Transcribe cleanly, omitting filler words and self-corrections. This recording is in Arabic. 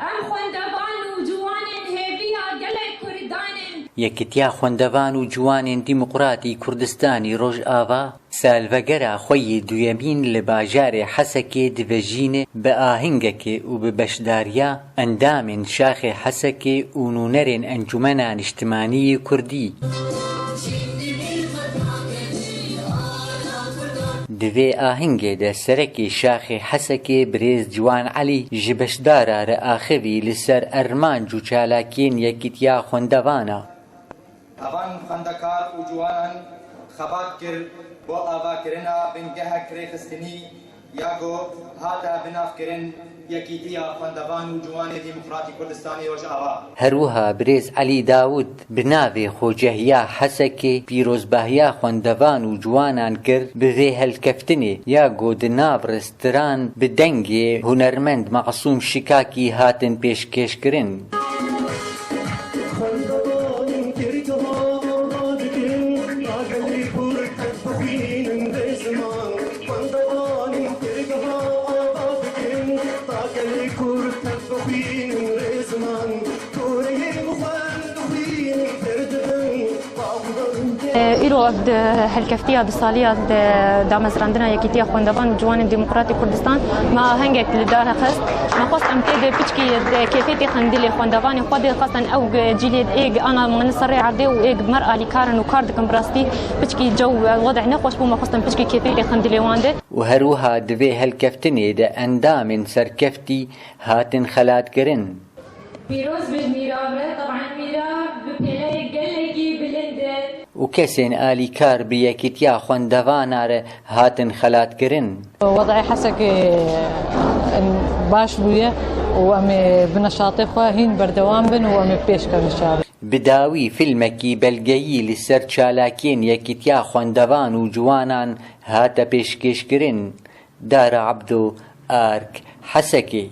ام خوندوان و جوانên hêviya gelek Kurdanên یەکتیا خوێندەوان و جوانên دیموقراتی کوردستانی ڕۆژئاوا سالڤەگەرا خۆی دوویەمین لە باژارێ حەسەکێ دڤەژینێ بە ئاهنگەکێ و بە بەشداریە ئەندامên شاخێ حەسەکێ و نونەرên ئەنجومەنا نیشتیمانیی کوردی divê ahingê de serekê şaxê Hesekê Birêz Ciwan Elî ji beşdara re axivî li ser ermanc û çalakiyên Yekîtiya Xwendevana. Evan xwendekar û ciwanan xebat kir bo avakirina bingehek rêxistinî ya got hate binavkirin Yekîtiya Xwendevan û Ciwanê Demokratîk Kurdistanê Rojava. Herwiha Birêz Elî Dawud bi navê Xwecehiya Hesekê pîrozbahiya xwendevan û ciwanan kir bi vê helkeftinê ya got di nav rêstiran bi dengê hunermend Masûm Şikakî hatin pêşkêşkirin. إيرو هالكفتية دصالية دامزراندنا يكيتيا خوندوان جوان ديمقراطي كردستان ما هنجك لدارها خست ما خص أمتد بتشكي كيفيتي خندلي خوندوان خد خاصة أو جيل إيج أنا من سريع عردي وإيج مرأة لكارن وكارد كمبراستي بتشكي جو وضع نقوش بوما خصنا بتشكي كيفيتي خندلي وانده وهروها دبي هالكفتني ده أندام سركفتي هاتن خلات كرن پیروز به میراوره طبعا میراب بپله گلگی بلنده و کەسێن ئالیکار بە یەکیتیا خوێندەوانارە هاتن خەلاتکردن. وەضعی حەسەکێ باش بوویە و ئەمێ بنەشاطی خوا هین بەردەوام بن و ئەمێ پێشکەن شار. بداوی فیلمێکی بەلگەیی لەسەر چالاکیên یەکیتیا خوێندەوان و جوانان هاتە پێشکەشکردن. دارە عەبدۆ ئارک حەسەکێ.